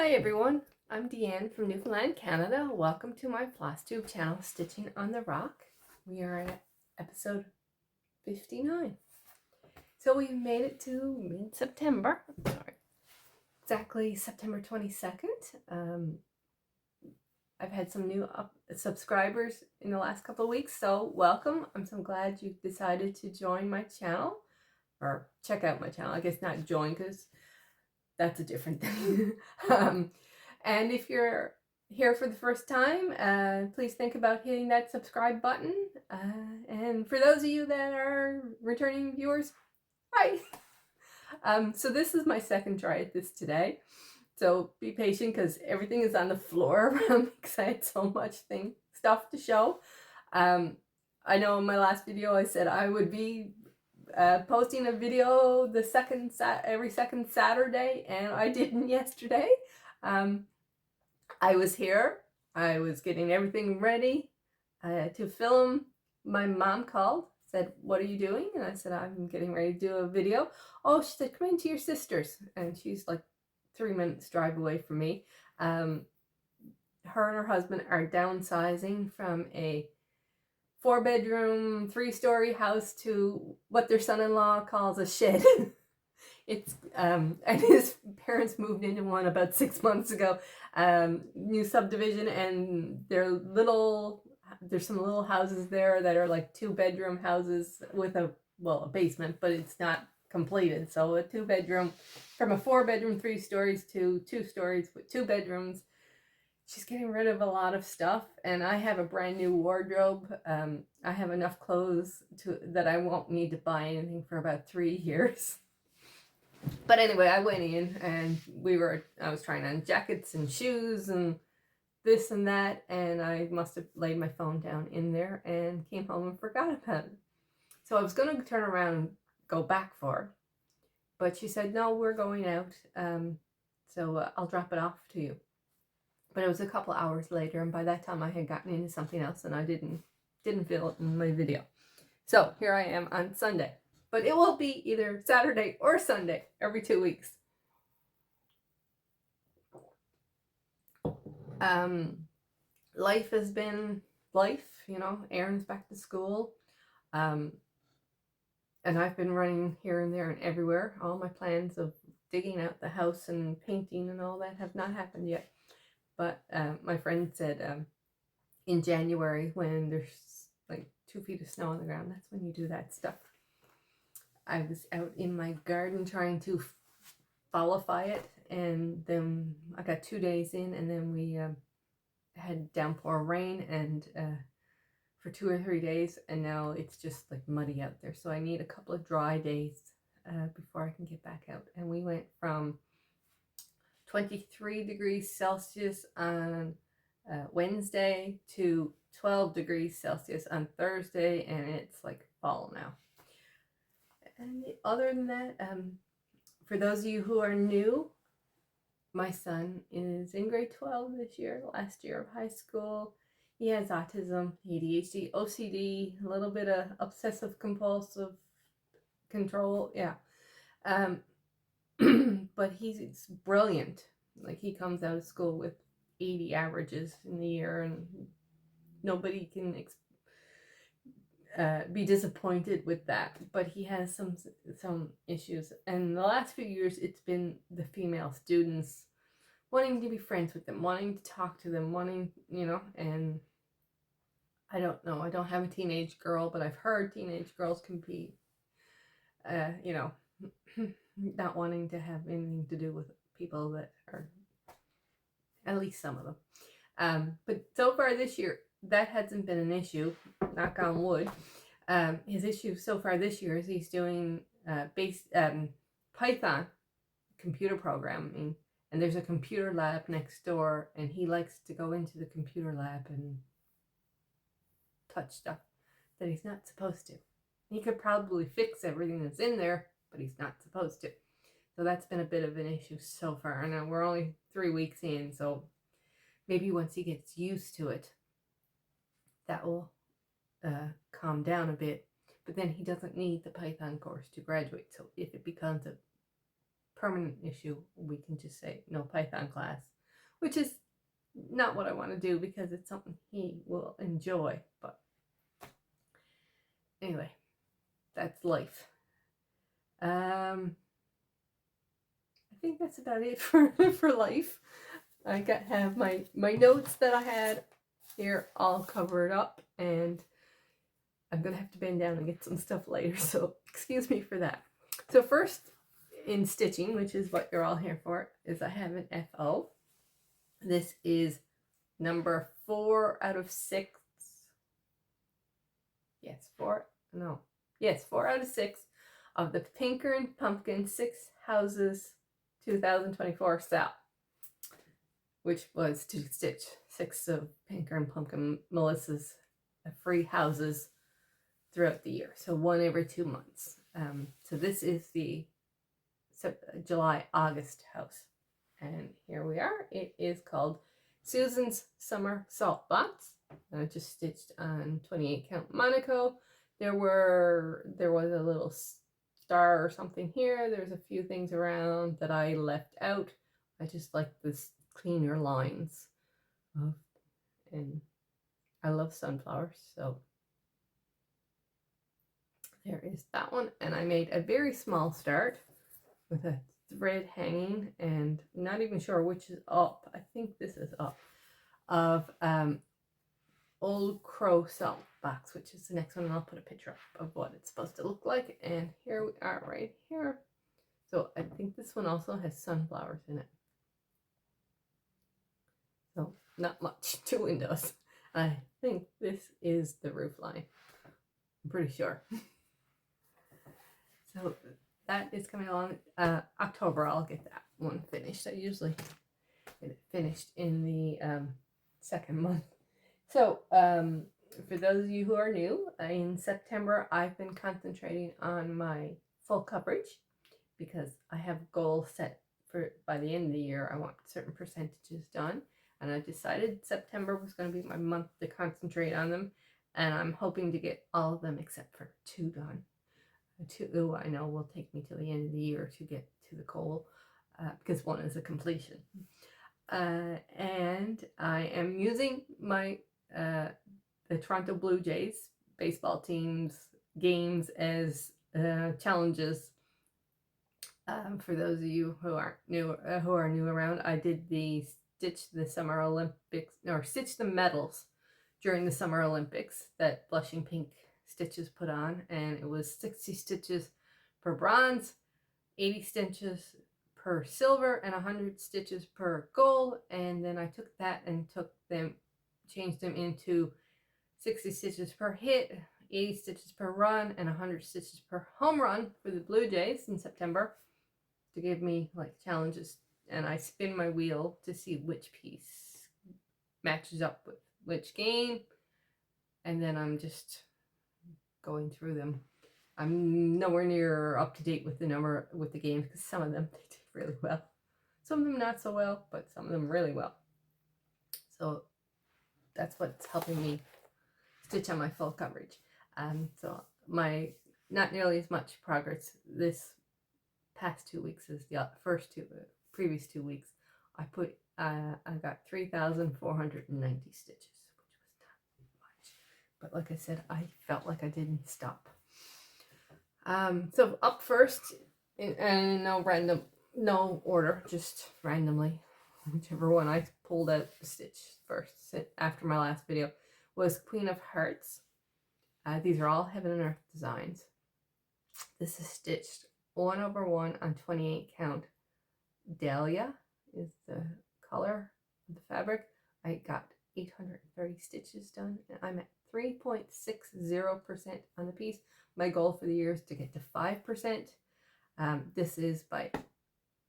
Hi everyone, I'm Deanne from Newfoundland, Canada. Welcome to my Flosstube channel, Stitching on the Rock. We are at episode 59. So we've made it to mid-September. Sorry, exactly September 22nd. I've had some new subscribers in the last couple of weeks, so welcome. I'm so glad you decided to join my channel, or check out my channel. I guess not join, because that's a different thing. And if you're here for the first time, please think about hitting that subscribe button. And for those of you that are returning viewers, hi! So this is my second try at this today. So be patient, because everything is on the floor around me because I had so much stuff to show. I know in my last video I said I would be posting a video every second Saturday, and I didn't yesterday. I was here. I was getting everything ready to film. My mom called, said, "What are you doing?" And I said, "I'm getting ready to do a video." Oh, she said, "Come in to your sister's," and she's like 3 minutes drive away from me. Her and her husband are downsizing from a 4-bedroom, 3-story house to what their son-in-law calls a shed. It's and his parents moved into one about 6 months ago. New subdivision, and there's some little houses there that are like 2-bedroom houses with a basement, but it's not completed. So a 2-bedroom, from a 4-bedroom, 3 stories to 2 stories with 2 bedrooms. She's getting rid of a lot of stuff, and I have a brand new wardrobe. I have enough clothes that I won't need to buy anything for about 3 years. But anyway, I went in and I was trying on jackets and shoes and this and that, and I must have laid my phone down in there and came home and forgot about it. So I was going to turn around and go back for it, but she said, "No, we're going out, so I'll drop it off to you." But it was a couple hours later, and by that time I had gotten into something else, and I didn't feel it in my video. So here I am on Sunday. But it will be either Saturday or Sunday every 2 weeks. Life has been life, you know. Aaron's back to school. And I've been running here and there and everywhere. All my plans of digging out the house and painting and all that have not happened yet. But my friend said in January, when there's like 2 feet of snow on the ground, that's when you do that stuff. I was out in my garden trying to foulify it, and then I got 2 days in, and then we had downpour rain and for 2 or 3 days, and now it's just like muddy out there. So I need a couple of dry days before I can get back out. And we went from 23 degrees Celsius on Wednesday to 12 degrees Celsius on Thursday, and it's like fall now. And other than that, for those of you who are new, my son is in grade 12 this year, last year of high school. He has autism, ADHD, OCD, a little bit of obsessive compulsive control, yeah. But he's brilliant. Like, he comes out of school with 80 averages in the year, and nobody can be disappointed with that. But he has some issues, and the last few years it's been the female students wanting to be friends with them, wanting to talk to them, wanting, you know. And I don't know, I don't have a teenage girl, but I've heard teenage girls can be you know, not wanting to have anything to do with people that are, at least some of them. But so far this year, that hasn't been an issue, knock on wood. His issue so far this year is he's doing Python computer programming, and there's a computer lab next door, and he likes to go into the computer lab and touch stuff that he's not supposed to. He could probably fix everything that's in there, but he's not supposed to. So that's been a bit of an issue so far. And now we're only 3 weeks in, so maybe once he gets used to it, that will calm down a bit. But then he doesn't need the Python course to graduate. So if it becomes a permanent issue, we can just say no Python class. which is not what I want to do because it's something he will enjoy. But anyway, that's life. I think that's about it for life. I have my notes that I had here all covered up, and I'm gonna have to bend down and get some stuff later, so excuse me for that. So first in stitching, which is what you're all here for, is I have an FO. This is number 4 out of 6. Yes, 4 out of 6 of the Pinker and Pumpkin 6 Houses 2024 set, which was to stitch 6 of Pinker and Pumpkin Melissa's free houses throughout the year, so one every 2 months. So this is the July-August house, and here we are. It is called Susan's Summer Salt Box. I just stitched on 28 count Monaco. There was a little star or something here. There's a few things around that I left out. I just like this cleaner lines and I love sunflowers, so there is that one. And I made a very small start with a thread hanging, and I'm not even sure which is up. I think this is up, of Old Crow Salt Box, which is the next one, and I'll put a picture up of what it's supposed to look like. And here we are right here. So I think this one also has sunflowers in it. So not much, 2 windows. I think this is the roof line. I'm pretty sure. So that is coming along. October, I'll get that one finished. I usually get it finished in the second month. So for those of you who are new, in September, I've been concentrating on my full coverage because I have goals set for by the end of the year. I want certain percentages done, and I decided September was going to be my month to concentrate on them, and I'm hoping to get all of them except for 2 done. 2 I know will take me to the end of the year to get to the goal, because 1 is a completion. And I am using my the Toronto Blue Jays baseball team's games as challenges. For those of you who aren't new, who are new around, I did the Stitch the Summer Olympics, or Stitch the Medals during the Summer Olympics that Blushing Pink Stitches put on, and it was 60 stitches per bronze, 80 stitches per silver, and 100 stitches per gold. And then I took that and changed them into 60 stitches per hit, 80 stitches per run, and 100 stitches per home run for the Blue Jays in September, to give me like challenges. And I spin my wheel to see which piece matches up with which game, and then I'm just going through them. I'm nowhere near up to date with the games, because some of them they did really well, some of them not so well, but some of them really well. So that's what's helping me stitch on my full coverage. So my not nearly as much progress this past 2 weeks as the previous 2 weeks. I got 3,490 stitches, which was not much. But like I said, I felt like I didn't stop. So up first, and no order, just randomly, whichever one I pulled out to stitch first after my last video, was Queen of Hearts. These are all Heaven and Earth designs. This is stitched 1/1 on 28 count. Dahlia is the color of the fabric. I got 830 stitches done, and I'm at 3.60% on the piece. My goal for the year is to get to 5%. This is by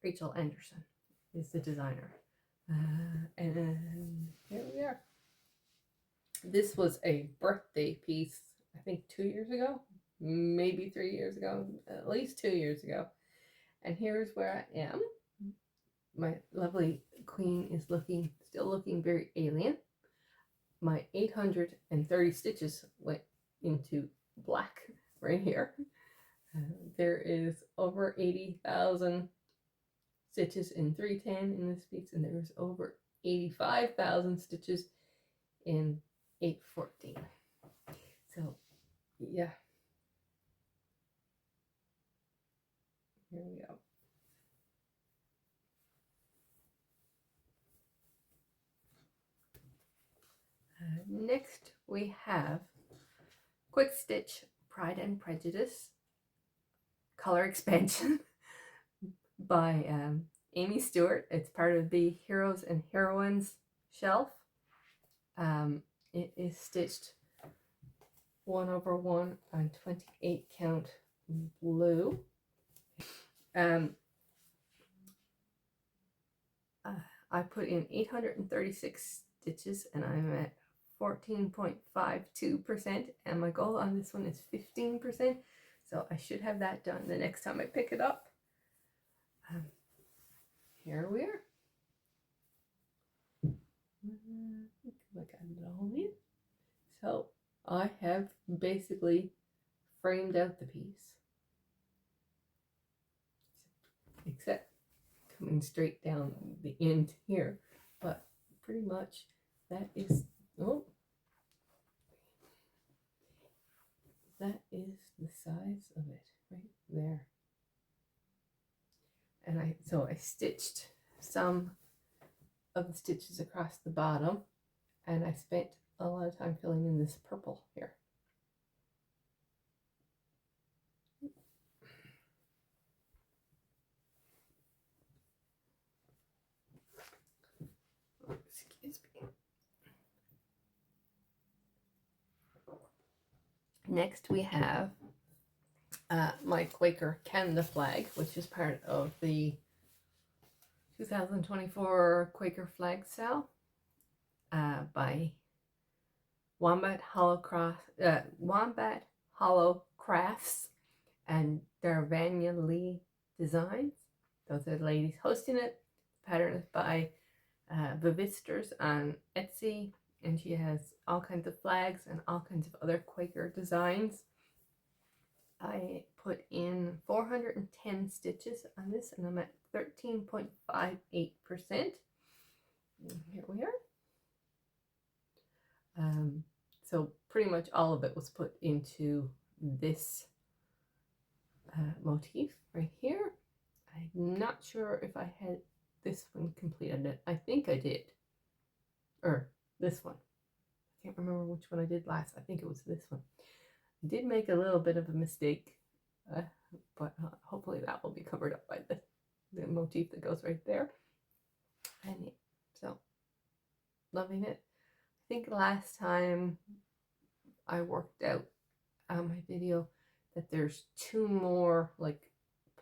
Rachel Anderson, is the designer. And here we are. This was a birthday piece, I think 2 years ago, maybe 3 years ago, at least 2 years ago. And here's where I am. My lovely queen is still looking very alien. My 830 stitches went into black right here. There is over 80,000 stitches in 310 in this piece, and there's over 85,000 stitches in 814. So yeah, here we go. Next we have Quick Stitch Pride and Prejudice color expansion by Amy Stewart. It's part of the Heroes and Heroines shelf. It is stitched 1/1 on 28 count blue. I put in 836 stitches and I'm at 14.52%, and my goal on this one is 15%, so I should have that done the next time I pick it up. Here we are. Look at it all in. So I have basically framed out the piece, except coming straight down the end here, but pretty much that is, oh, that is the size of it right there. And I stitched some of the stitches across the bottom, and I spent a lot of time filling in this purple here. Excuse me. Next we have my Quaker Canada flag, which is part of the 2024 Quaker flag sale by Wombat Hollow Crafts and Darvania Lee Designs. Those are the ladies hosting it. The pattern is by Vivisters on Etsy, and she has all kinds of flags and all kinds of other Quaker designs. I put in 410 stitches on this, and I'm at 13.58%. Here we are. So pretty much all of it was put into this motif right here. I'm not sure if I had this one completed. I think I did. Or this one. I can't remember which one I did last. I think it was this one. I did make a little bit of a mistake, but hopefully that will be covered up by the motif that goes right there. And yeah, so loving it. I think last time I worked out on my video that there's 2 more like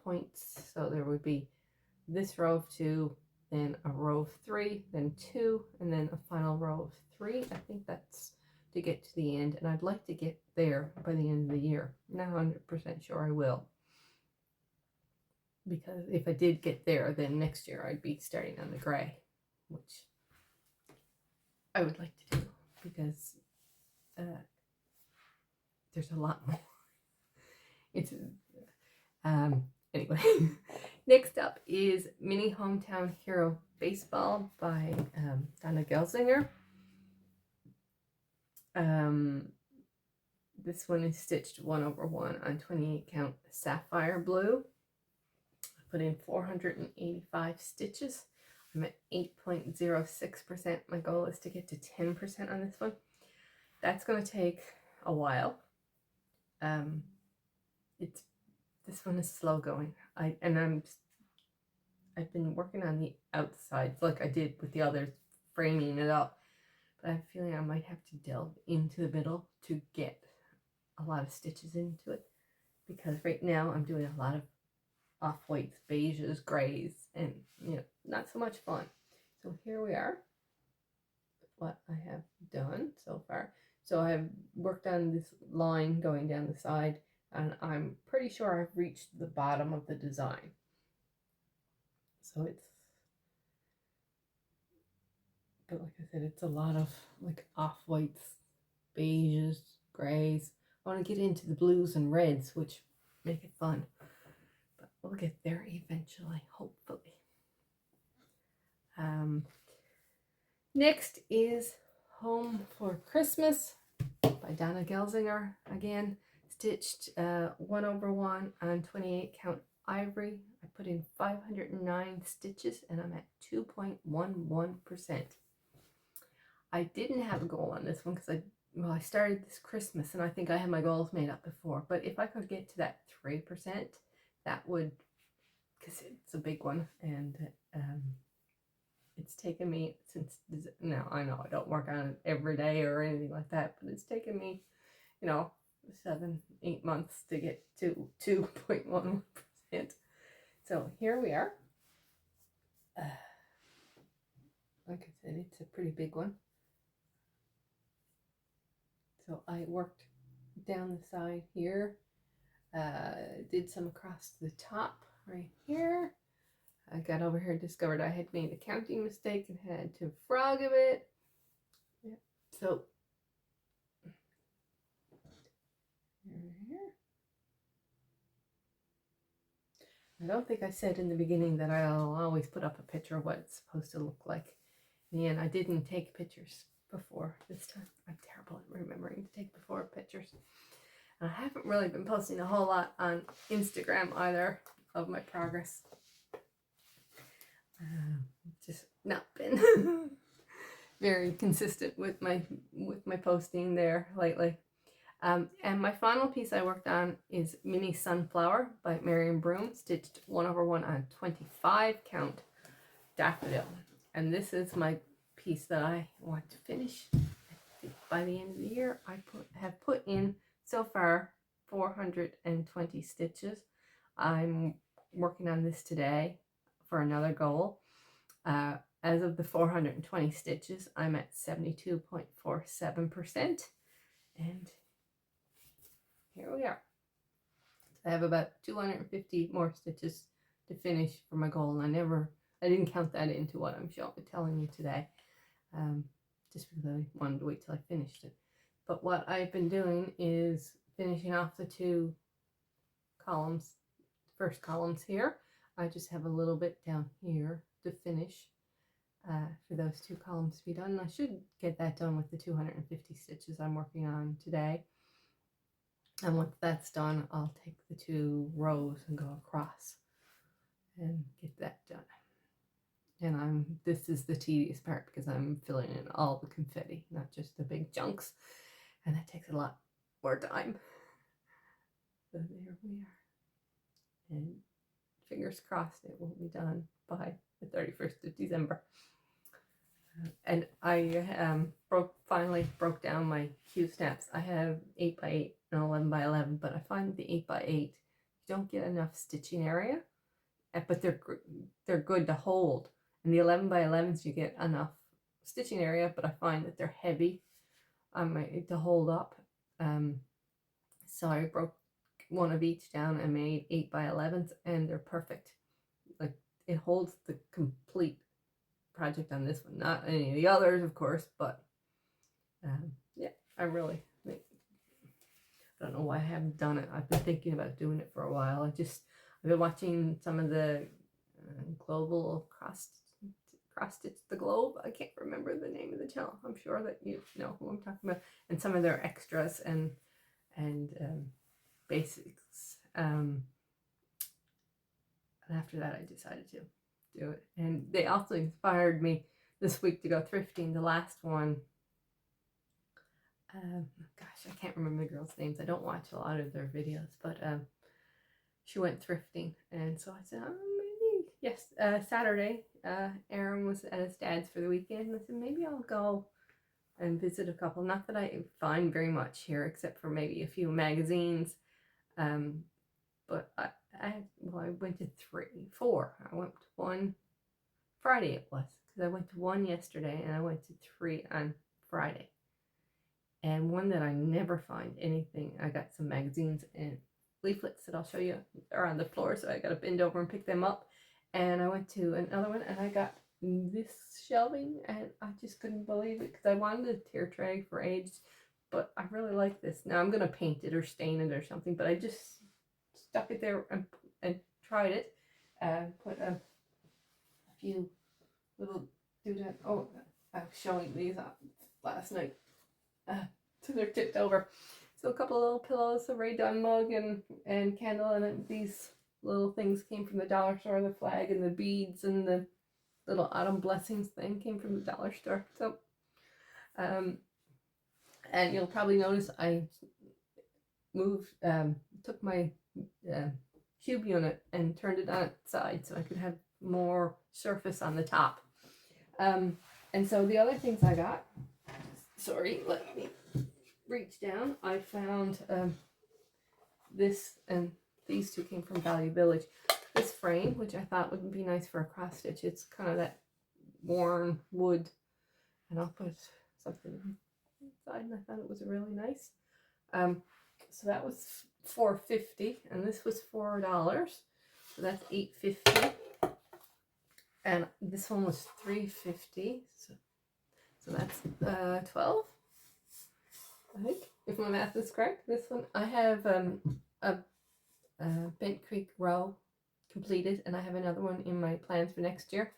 points, so there would be this row of 2, then a row of 3, then 2, and then a final row of 3. I think that's to get to the end, and I'd like to get there by the end of the year. Not 100% sure I will, because if I did get there, then next year I'd be starting on the gray, which I would like to do, because there's a lot more. It's anyway. Next up is Mini Hometown Hero Baseball by Donna Gelsinger. This one is stitched 1/1 on 28 count sapphire blue. I put in 485 stitches. I'm at 8.06%. My goal is to get to 10% on this one. That's going to take a while. This one is slow going. I've been working on the outsides like I did with the others, framing it up, but I have a feeling I might have to delve into the middle to get a lot of stitches into it, because right now I'm doing a lot of off-whites, beiges, grays, and not so much fun. So here we are with what I have done so far. So I've worked on this line going down the side, and I'm pretty sure I've reached the bottom of the design. So but like I said, it's a lot of like off-whites, beiges, grays. I want to get into the blues and reds, which make it fun. But we'll get there eventually, hopefully. Next is Home for Christmas by Donna Gelsinger. Again, stitched 1/1 on 28 count ivory. I put in 509 stitches and I'm at 2.11%. I didn't have a goal on this one because I started this Christmas and I think I had my goals made up before. But if I could get to that 3%, that would, because it's a big one, and it's taken me since, now I know I don't work on it every day or anything like that, but it's taken me, 7-8 months to get to 2.11%. So here we are. Like I said, it's a pretty big one. So I worked down the side here, did some across the top right here. I got over here, discovered I had made a counting mistake and had to frog a bit. Yeah. So here. I don't think I said in the beginning that I'll always put up a picture of what it's supposed to look like. In the end, I didn't take pictures before this time. I'm terrible at remembering to take before pictures. And I haven't really been posting a whole lot on Instagram either of my progress. Just not been very consistent with my posting there lately. And my final piece I worked on is Mini Sunflower by Marion Broom, stitched 1/1 on 25 count daffodil. And this is my piece that I want to finish. I think by the end of the year. I have put in so far 420 stitches. I'm working on this today for another goal. As of the 420 stitches, I'm at 72.47%. And here we are. I have about 250 more stitches to finish for my goal, and I didn't count that into what I'm telling you today, just because I wanted to wait till I finished it. But what I've been doing is finishing off the two columns, first columns here. I just have a little bit down here to finish for those two columns to be done. I should get that done with the 250 stitches I'm working on today. And once that's done, I'll take the two rows and go across and get that done. And this is the tedious part because I'm filling in all the confetti, not just the big chunks. And that takes a lot more time. So there we are. And fingers crossed it will be done by the 31st of December. And I finally broke down my Q snaps. I have 8x8 and 11x11, but I find the 8x8 you don't get enough stitching area, but they're good to hold. And the 11x11s you get enough stitching area, but I find that they're heavy to hold up. So I broke one of each down and made 8x11s, and they're perfect. Like, it holds the complete project on this one, not any of the others, of course, but yeah, I don't know why I haven't done it. I've been thinking about doing it for a while. I've been watching some of the global cross stitch the globe. I can't remember the name of the channel. I'm sure that you know who I'm talking about, and some of their extras and basics. And after that, I decided to do it. And they also inspired me this week to go thrifting. The last one, gosh, I can't remember the girls' names. I don't watch a lot of their videos, but she went thrifting, and so I said, maybe yes. Saturday, Aaron was at his dad's for the weekend, and I said maybe I'll go and visit a couple. Not that I find very much here, except for maybe a few magazines. But I went to 4. I went to one Friday, it was, because I went to one yesterday and I went to 3 on Friday. And one that I never find anything. I got some magazines and leaflets that I'll show you are on the floor, so I got to bend over and pick them up. And I went to another one and I got this shelving, and I just couldn't believe it because I wanted a tier tray for ages, but I really like this. Now I'm gonna paint it or stain it or something, but I just stuck it there and tried it. Put a few little doodad. Oh, I was showing these off last night. So they're tipped over. So a couple of little pillows, a Ray Dunn mug, and candle, and these little things came from the dollar store. The flag and the beads and the little autumn blessings thing came from the dollar store. So, and you'll probably notice I moved, took my cube unit and turned it on its side so I could have more surface on the top. And so the other things I got, sorry, let me reach down. I found this, and these two came from Value Village. This frame, which I thought would be nice for a cross stitch. It's kind of that worn wood, and I'll put something inside, and I thought it was really nice. So that was $4.50, and this was $4, so that's $8.50. And this one was $3.50, so that's 12. I think, if my math is correct. This one, I have a Bent Creek row completed, and I have another one in my plans for next year.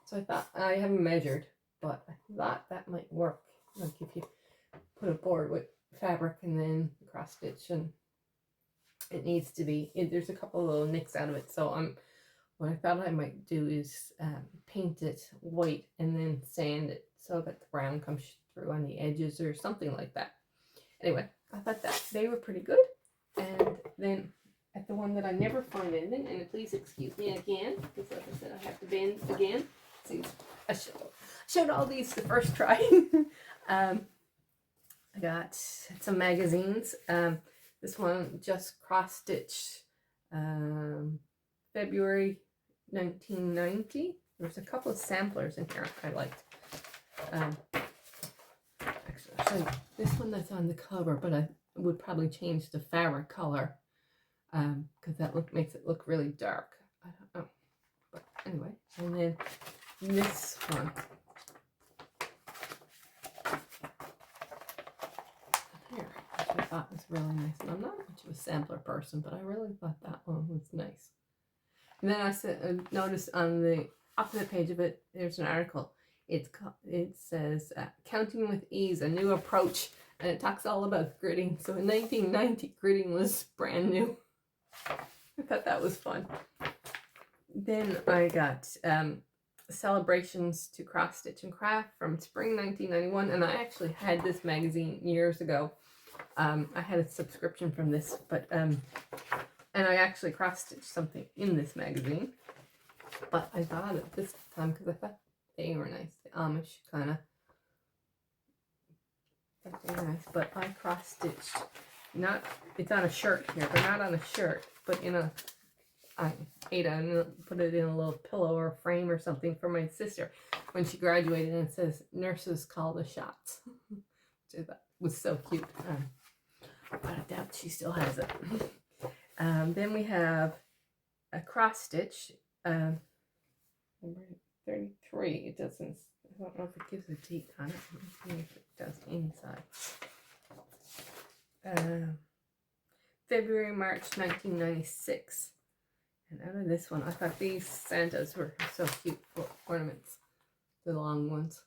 So I thought, I haven't measured, but I thought that might work. Like if you put a board with fabric and then cross stitch, and it needs to be, there's a couple of little nicks out of it. So what I thought I might do is paint it white and then sand it so that the brown comes through on the edges or something like that. Anyway, I thought that they were pretty good. And then at the one that I never find anything, and please excuse me again, because like I said, I have to bend again. See, I showed all these the first try. I got some magazines. This one just cross-stitched February 1990. There's a couple of samplers in here I liked. Actually, I'll show you this one that's on the cover, but I would probably change the fabric color because that makes it look really dark. I don't know, but anyway. And then this one. Here, which I thought was really nice. And I'm not much of a sampler person, but I really thought that one was nice. And then I noticed on the opposite page of it, there's an article. It says, Counting with Ease, a New Approach. And it talks all about gridding. So in 1990, gridding was brand new. I thought that was fun. Then I got Celebrations to Cross Stitch and Craft from spring 1991. And I actually had this magazine years ago. I had a subscription from this, but and I actually cross-stitched something in this magazine. But I got it this time because I thought they were nice. The Amish kind of. They were nice, but I cross-stitched. Not, it's on a shirt here, but not on a shirt, but in a. I put it in a little pillow or frame or something for my sister when she graduated, and it says "Nurses Call the Shots," which I thought was so cute. But I doubt she still has it. Then we have a cross stitch, number 33. It doesn't, I don't know if it gives a date on it. Let me see if it does inside. February, March 1996. And out of this one, I thought these Santas were so cute for ornaments, the long ones.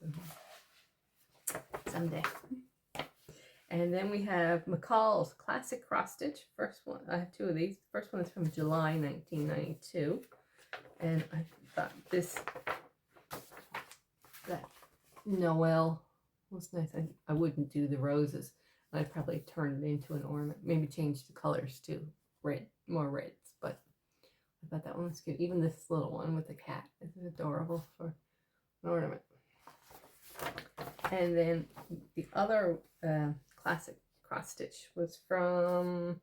So, someday. And then we have McCall's Classic Cross Stitch. First one, I have two of these. The first one is from July 1992. And I thought that Noel was nice. I wouldn't do the roses. I'd probably turn it into an ornament. Maybe change the colors to red, more reds. But I thought that one was cute. Even this little one with the cat is adorable for an ornament. And then the other classic cross stitch was from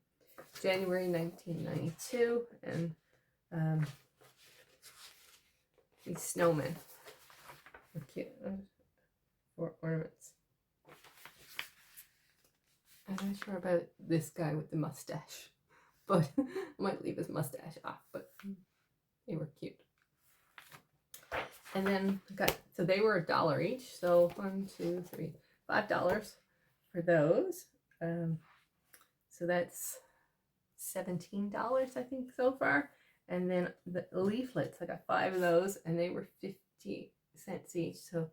January 1992, and these snowmen are cute for ornaments. I'm not sure about this guy with the mustache, but I might leave his mustache off, but they were cute. And then so they were $1 each, so $1, 2, 3, $5 for those. So that's $17, I think, so far. And then the leaflets, I got 5 of those, and they were 50 cents each, so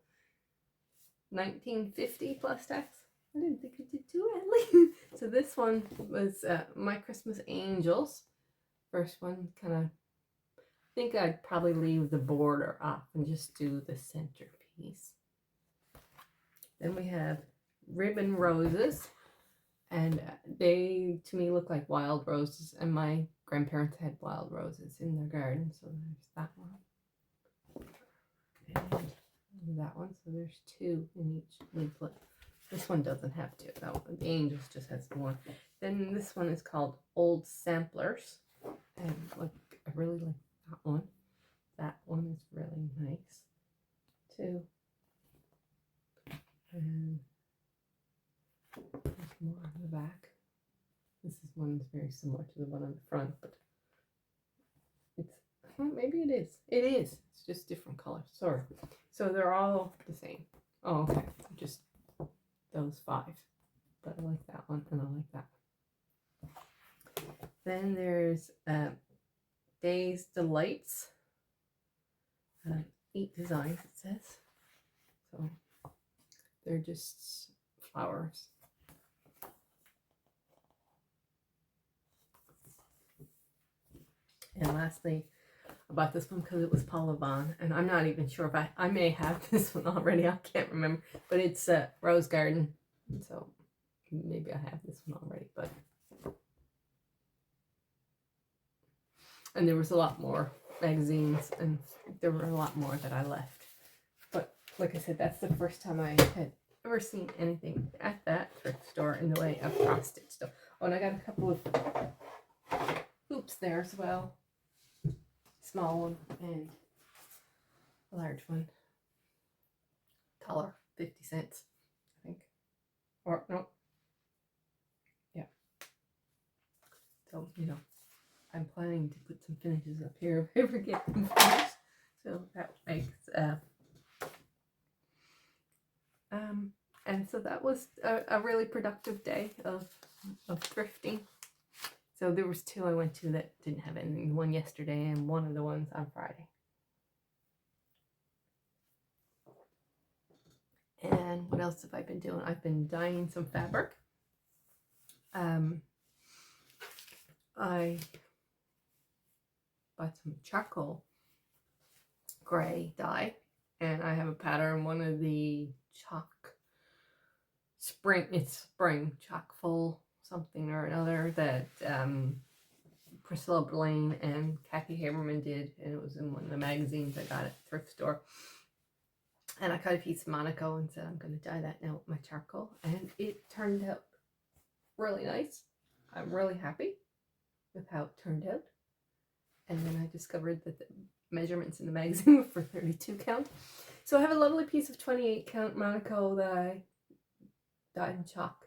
$19.50 plus tax. I didn't think I did too badly. So this one was My Christmas Angels. First one, kind of, I think I'd probably leave the border off and just do the centerpiece. Then we have Ribbon Roses, and they, to me, look like wild roses, and my grandparents had wild roses in their garden, so there's that one. And that one, so there's 2 in each leaflet. This one doesn't have 2, that one, the Angels just has 1. Then this one is called Old Samplers, and like, I really like that one. That one is really nice too. And there's more on the back. This is one that's very similar to the one on the front, but it's, well, maybe it is. It is. It's just different colors. Sorry. So they're all the same. Oh, okay. Just those 5. But I like that one, and I like that one. Then there's Day's Delights. 8 designs, it says. So they're just flowers. And lastly, I bought this one because it was Paul Yvonne, and I'm not even sure if I may have this one already. I can't remember, but it's Rose Garden, so maybe I have this one already. But and there was a lot more magazines, and there were a lot more that I left. But like I said, that's the first time I had ever seen anything at that thrift store in the way of cross-stitch stuff. Oh, and I got a couple of hoops there as well. Small one and a large one. Color, 50 cents, I think. Or, no. Yeah. So, you know, I'm planning to put some finishes up here if I ever get them finished. So that makes, and so that was a really productive day of thrifting. So there was 2 I went to that didn't have anything. One yesterday and one of the ones on Friday. And what else have I been doing? I've been dyeing some fabric. I bought some charcoal gray dye, and I have a pattern, one of the chalk spring chock full something or another that Priscilla Blaine and Kathy Haberman did, and it was in one of the magazines I got at the thrift store. And I cut a piece of Monaco and said I'm going to dye that now with my charcoal, and it turned out really nice. I'm really happy with how it turned out. And then I discovered that the measurements in the magazine were for 32 count. So I have a lovely piece of 28 count Monaco that I dyed in chalk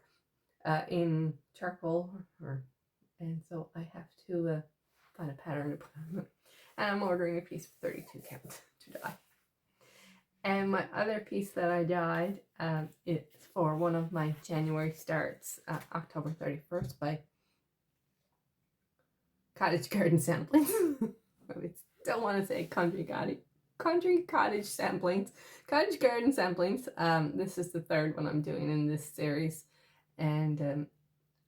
in charcoal, and so I have to find a pattern to put on it. And I'm ordering a piece of 32 count to dye. And my other piece that I dyed is for one of my January starts, October 31st, by Cottage Garden Samplings. I still want to say Country Cottage Samplings. Cottage Garden Samplings. This is the 3rd one I'm doing in this series. And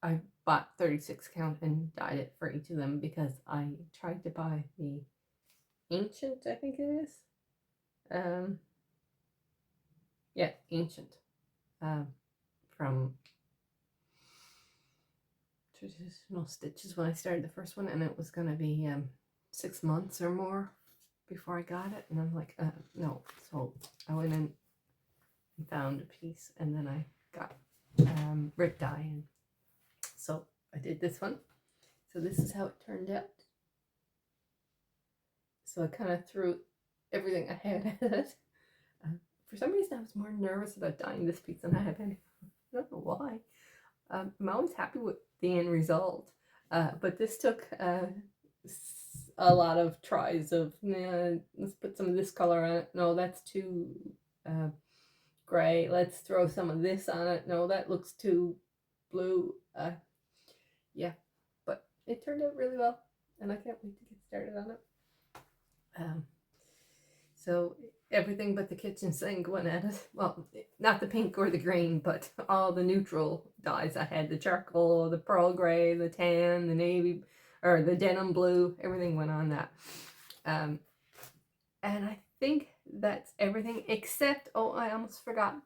I bought 36 count and dyed it for each of them because I tried to buy the Ancient, I think it is. Yeah, Ancient. From Traditional Stitches when I started the first one, and it was going to be 6 months or more before I got it, and I'm like, no. So I went in and found a piece, and then I got rip dye, and so I did this one. So this is how it turned out. So I kind of threw everything I had at it. For some reason, I was more nervous about dyeing this piece than I had any. I don't know why. I'm always happy with the end result, but this took a lot of tries of, let's put some of this color on it. No, that's too gray. Let's throw some of this on it. No, that looks too blue. Yeah, but it turned out really well. and I can't wait to get started on it. So everything but the kitchen sink went at it. Well, not the pink or the green, but all the neutral dyes. I had the charcoal, the pearl gray, the tan, the navy, or the denim blue. Everything went on that. And I think that's everything except, oh, I almost forgot.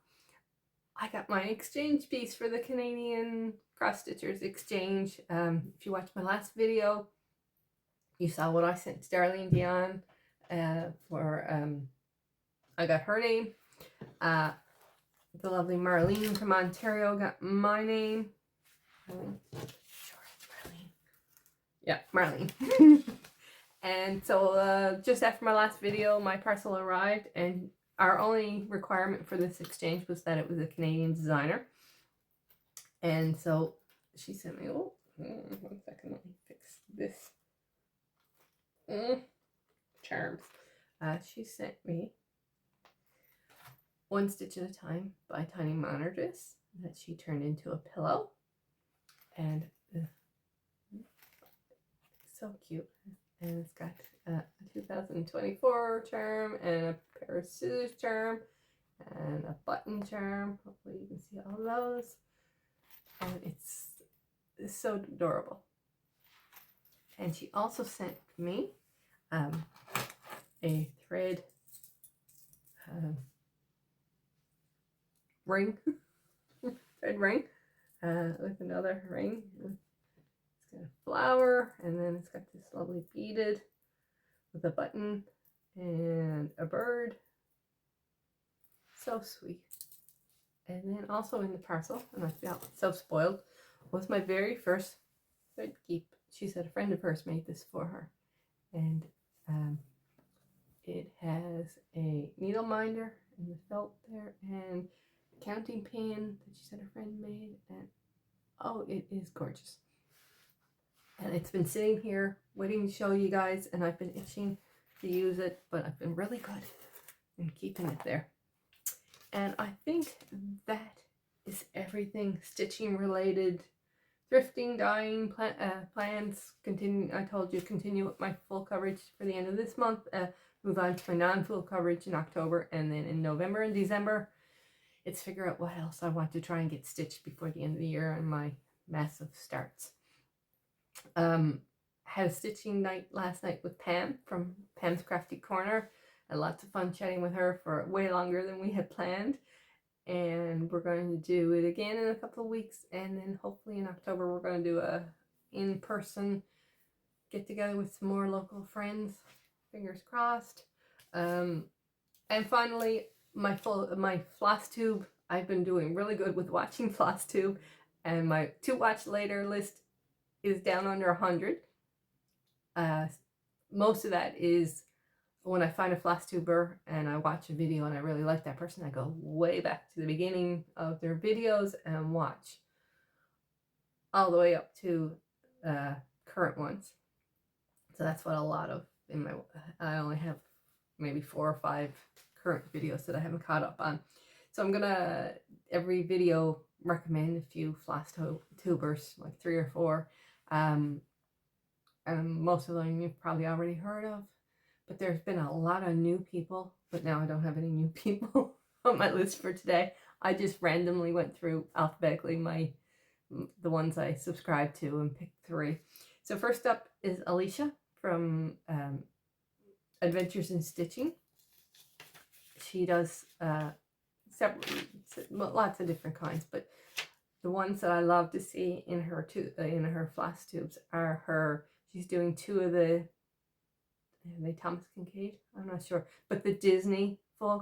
I got my exchange piece for the Canadian Cross Stitchers Exchange. If you watched my last video, you saw what I sent to Darlene Dion for, I got her name. The lovely Marlene from Ontario got my name. Sure, it's Marlene. Yeah, Marlene. And so just after my last video, my parcel arrived, and our only requirement for this exchange was that it was a Canadian designer. And so she sent me, oh, 1 second, let me fix this. Charms. She sent me One Stitch at a Time by Tiny Monarchist that she turned into a pillow. And so cute. And it's got a 2024 charm and a pair of scissors charm and a button charm. Hopefully you can see all those. And it's so adorable. And she also sent me a thread ring, thread ring with another ring. It's got a flower, and then it's got this lovely beaded with a button and a bird. So sweet. And then also in the parcel, and I felt so spoiled, was my very first thread keep. She said a friend of hers made this for her. And it has a needle minder and the felt there, and a counting pin that she said her friend made. And oh, it is gorgeous. And it's been sitting here waiting to show you guys, and I've been itching to use it, but I've been really good in keeping it there. And I think that is everything stitching related. Thrifting, dyeing, plans, continue. I told you, continue with my full coverage for the end of this month. Move on to my non-full coverage in October, and then in November and December, it's figure out what else I want to try and get stitched before the end of the year and my massive starts. Had a stitching night last night with Pam from Pam's Crafty Corner. Had lots of fun chatting with her for way longer than we had planned. And we're going to do it again in a couple of weeks, and then hopefully in October we're going to do a in-person get together with some more local friends. Fingers crossed. And finally, my Flosstube. I've been doing really good with watching Flosstube, and my to watch later list is down under 100. Most of that is when I find a Flosstuber and I watch a video and I really like that person, I go way back to the beginning of their videos and watch all the way up to current ones. So that's what a lot of in my, I only have maybe 4 or 5 current videos that I haven't caught up on. So I'm gonna every video recommend a few Flosstubers, like 3 or 4. And most of them you've probably already heard of. But there's been a lot of new people, but now I don't have any new people on my list for today. I just randomly went through alphabetically the ones I subscribed to and picked 3. So first up is Alicia from Adventures in Stitching. She does lots of different kinds, but the ones that I love to see in her Flosstubes are her. She's doing 2 of the. Are they Thomas Kincaid? I'm not sure. But the Disney full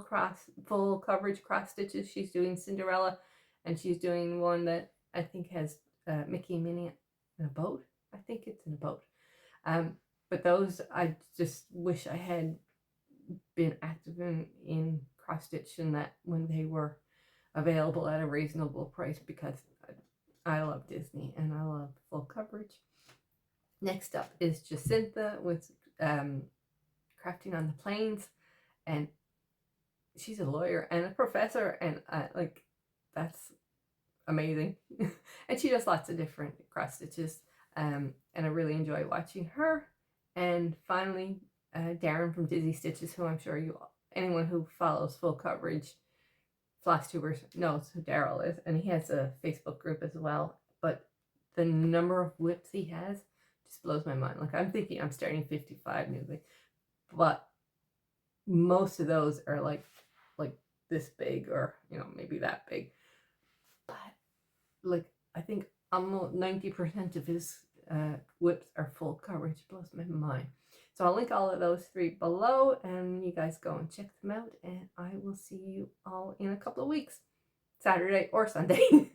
coverage cross stitches. She's doing Cinderella, and she's doing one that I think has Mickey and Minnie in a boat. I think it's in a boat. But those, I just wish I had been active in cross stitch and that when they were available at a reasonable price, because I love Disney and I love full coverage. Next up is Jacinta with Crafting on the Plains, and she's a lawyer and a professor, and like that's amazing. And she does lots of different cross stitches, and I really enjoy watching her. And finally, Darren from Dizzy Stitches, who I'm sure anyone who follows full coverage Flosstubers knows who Daryl is, and he has a Facebook group as well. But the number of whips he has just blows my mind. Like, I'm thinking I'm starting 55 new, but most of those are like this big, or maybe that big. But like, I think almost 90% of his whips are full coverage. Blows my mind. So I'll link all of those 3 below, and you guys go and check them out, and I will see you all in a couple of weeks, Saturday or Sunday.